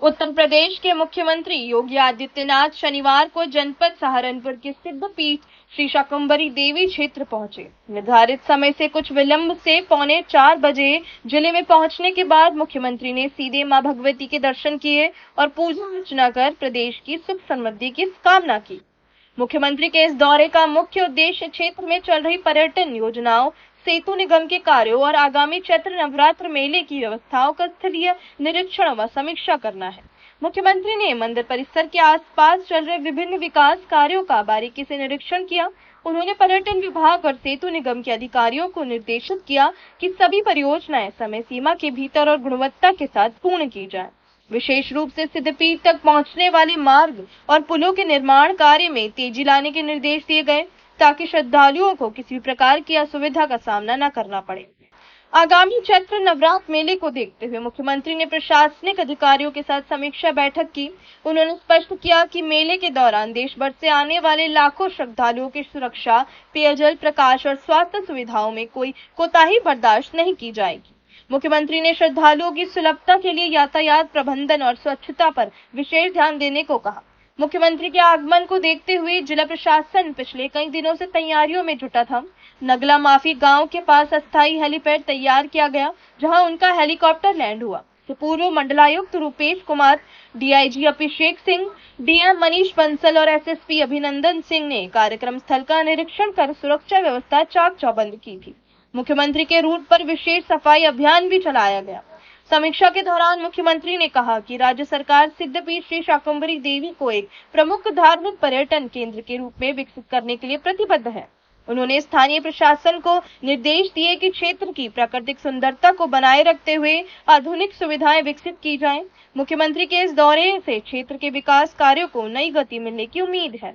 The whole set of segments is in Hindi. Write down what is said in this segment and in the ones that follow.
उत्तर प्रदेश के मुख्यमंत्री योगी आदित्यनाथ शनिवार को जनपद सहारनपुर के सिद्धपीठ श्री शाकंभरी देवी क्षेत्र पहुंचे। निर्धारित समय से कुछ विलंब से 3:45 जिले में पहुंचने के बाद मुख्यमंत्री ने सीधे मां भगवती के दर्शन किए और पूजा अर्चना कर प्रदेश की सुख समृद्धि की कामना की। मुख्यमंत्री के इस दौरे का मुख्य उद्देश्य क्षेत्र में चल रही पर्यटन योजनाओं, सेतु निगम के कार्यों और आगामी चैत्र नवरात्र मेले की व्यवस्थाओं का स्थलीय निरीक्षण व समीक्षा करना है। मुख्यमंत्री ने मंदिर परिसर के आसपास चल रहे विभिन्न विकास कार्यों का बारीकी से निरीक्षण किया। उन्होंने पर्यटन विभाग और सेतु निगम के अधिकारियों को निर्देशित किया कि सभी परियोजनाएं समय सीमा के भीतर और गुणवत्ता के साथ पूर्ण की जाए। विशेष रूप से सिद्धपीठ तक पहुंचने वाले मार्ग और पुलों के निर्माण कार्य में तेजी लाने के निर्देश दिए गए ताकि श्रद्धालुओं को किसी भी प्रकार की असुविधा का सामना न करना पड़े। आगामी चैत्र नवरात्र मेले को देखते हुए मुख्यमंत्री ने प्रशासनिक अधिकारियों के साथ समीक्षा बैठक की। उन्होंने स्पष्ट किया कि मेले के दौरान देश भर से आने वाले लाखों श्रद्धालुओं की सुरक्षा, पेयजल, प्रकाश और स्वास्थ्य सुविधाओं में कोई कोताही बर्दाश्त नहीं की जाएगी। मुख्यमंत्री ने श्रद्धालुओं की सुलभता के लिए यातायात प्रबंधन और स्वच्छता पर विशेष ध्यान देने को कहा। मुख्यमंत्री के आगमन को देखते हुए जिला प्रशासन पिछले कई दिनों से तैयारियों में जुटा था। नगला माफी गांव के पास अस्थायी हेलीपैड तैयार किया गया, जहां उनका हेलीकॉप्टर लैंड हुआ। पूर्व मंडलायुक्त रूपेश कुमार, डीआईजी अभिषेक सिंह, डीएम मनीष बंसल और एसएसपी अभिनंदन सिंह ने कार्यक्रम स्थल का निरीक्षण कर सुरक्षा व्यवस्था चाक चौबंद की थी। मुख्यमंत्री के रूट पर विशेष सफाई अभियान भी चलाया गया। समीक्षा के दौरान मुख्यमंत्री ने कहा कि राज्य सरकार सिद्धपीठ श्री शाकंभरी देवी को एक प्रमुख धार्मिक पर्यटन केंद्र के रूप में विकसित करने के लिए प्रतिबद्ध है। उन्होंने स्थानीय प्रशासन को निर्देश दिए कि क्षेत्र की प्राकृतिक सुंदरता को बनाए रखते हुए आधुनिक सुविधाएं विकसित की जाएं। मुख्यमंत्री के इस दौरे से क्षेत्र के विकास कार्यों को नई गति मिलने की उम्मीद है।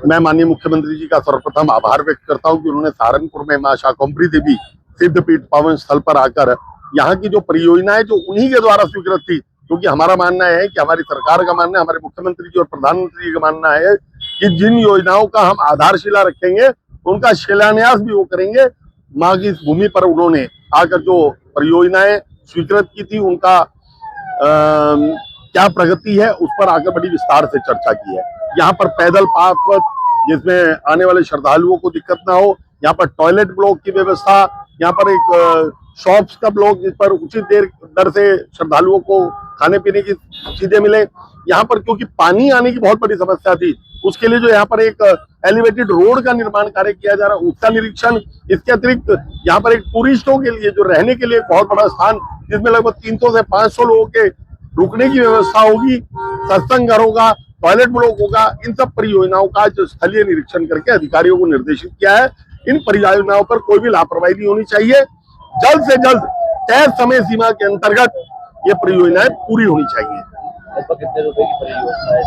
मैं माननीय मुख्यमंत्री जी का सर्वप्रथम आभार व्यक्त करता हूं कि उन्होंने सहारनपुर में मां शाकंभरी देवी सिद्धपीठ पावन स्थल पर आकर यहाँ की जो परियोजनाएं जो उन्हीं के द्वारा स्वीकृत थी, क्योंकि हमारा मानना है कि हमारी सरकार का मानना है, हमारे मुख्यमंत्री जी और प्रधानमंत्री जी का मानना है कि जिन योजनाओं का हम आधारशिला रखेंगे उनका शिलान्यास भी वो करेंगे। माँ की इस भूमि पर उन्होंने आकर जो परियोजनाएं स्वीकृत की थी उनका क्या प्रगति है उस पर आकर बड़ी विस्तार से चर्चा की है। यहाँ पर पैदल पाथ जिसमें आने वाले श्रद्धालुओं को दिक्कत ना हो, यहाँ पर टॉयलेट ब्लॉक की व्यवस्था, यहाँ पर एक शॉप्स का ब्लॉक जिस पर उचित दर से श्रद्धालुओं को खाने पीने की चीजें मिले। यहाँ पर क्योंकि पानी आने की बहुत बड़ी समस्या थी, उसके लिए जो यहाँ पर एक एलिवेटेड रोड का निर्माण कार्य किया जा रहा है उसका निरीक्षण। इसके अतिरिक्त यहाँ पर एक टूरिस्टों के लिए जो रहने के लिए बहुत बड़ा स्थान जिसमें लगभग 300 से 500 लोगों के रुकने की व्यवस्था होगी, सत्संग घर होगा, टॉयलेट ब्लॉक होगा, इन सब परियोजनाओं का जो स्थलीय निरीक्षण करके अधिकारियों को निर्देशित किया है। इन परियोजनाओं पर कोई भी लापरवाही नहीं होनी चाहिए। जल्द से जल्द तय समय सीमा के अंतर्गत ये परियोजनाएं पूरी होनी चाहिए। कितने रुपए की परियोजना है?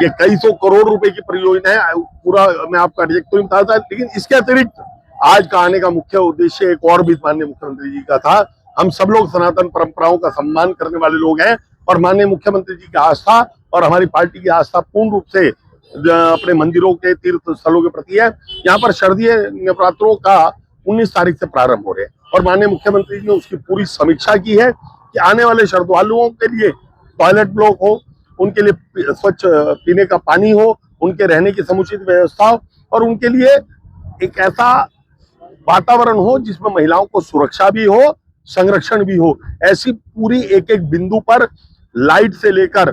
ये कई सौ करोड़ रुपए की परियोजना है। पूरा मैं आपको एग्जैक्ट तो नहीं बता सकता, लेकिन इसके अतिरिक्त आज का आने का मुख्य उद्देश्य एक और भी माननीय मुख्यमंत्री जी का था। हम सब लोग सनातन परंपराओं का सम्मान करने वाले लोग हैं और माननीय मुख्यमंत्री जी की आस्था और हमारी पार्टी की आस्था पूर्ण रूप से अपने मंदिरों के तीर्थ स्थलों के प्रति है। यहाँ पर शारदीय नवरात्रों का 19 तारीख से प्रारंभ हो रहे हैं और माननीय मुख्यमंत्री जी ने उसकी पूरी समीक्षा की है कि आने वाले श्रद्धालुओं के लिए टॉयलेट ब्लॉक हो, उनके लिए स्वच्छ पीने का पानी हो, उनके रहने की समुचित व्यवस्था हो और उनके लिए एक ऐसा वातावरण हो जिसमें महिलाओं को सुरक्षा भी हो, संरक्षण भी हो। ऐसी पूरी एक एक बिंदु पर लाइट से लेकर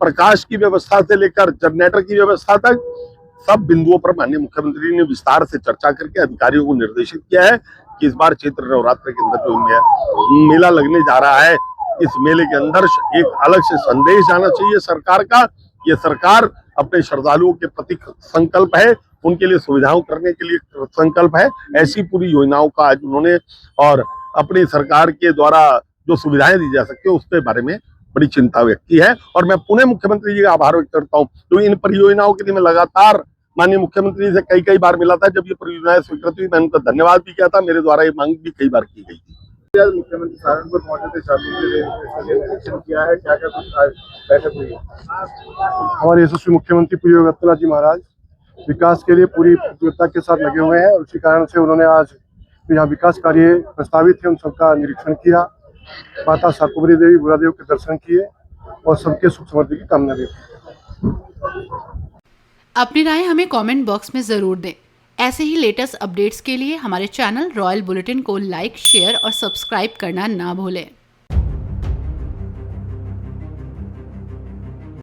प्रकाश की व्यवस्था से लेकर जनरेटर की व्यवस्था तक सब बिंदुओं पर माननीय मुख्यमंत्री ने विस्तार से चर्चा करके अधिकारियों को निर्देशित किया है कि इस बार चैत्र नवरात्र के अंदर जो मेला लगने जा रहा है, इस मेले के अंदर एक अलग से संदेश जाना चाहिए सरकार का। ये सरकार अपने श्रद्धालुओं के प्रति संकल्प है, उनके लिए सुविधाओं करने के लिए संकल्प है। ऐसी पूरी योजनाओं का आज उन्होंने और अपनी सरकार के द्वारा जो सुविधाएं दी जा सकती है उसके बारे में बड़ी चिंता व्यक्त की है और मैं पुनः मुख्यमंत्री जी का आभार व्यक्त करता हूँ। तो इन परियोजनाओं के लिए मैं लगातार माननीय मुख्यमंत्री से कई बार मिला था। जब ये परियोजनाएं स्वीकृत हुई मैंने उनका धन्यवाद भी किया था। मेरे द्वारा ये मांग भी कई बार की गई थी। मुख्यमंत्री सहारनपुर पहुंचे थे, शाकंभरी किया है, क्या क्या कुछ बैठक हुई? हमारे यशस्वी मुख्यमंत्री प्रिय योगी जी महाराज विकास के लिए पूरी प्रतिबद्धता के साथ लगे हुए हैं और उसी कारण से उन्होंने आज जो यहाँ विकास कार्य प्रस्तावित है उन सबका निरीक्षण किया, माता शाकंभरी देवी बुरादेव के दर्शन किए और सबके सुख समृद्धि की कामना भी की। अपनी राय हमें कमेंट बॉक्स में ज़रूर दें। ऐसे ही लेटेस्ट अपडेट्स के लिए हमारे चैनल रॉयल बुलेटिन को लाइक, शेयर और सब्सक्राइब करना ना भूलें।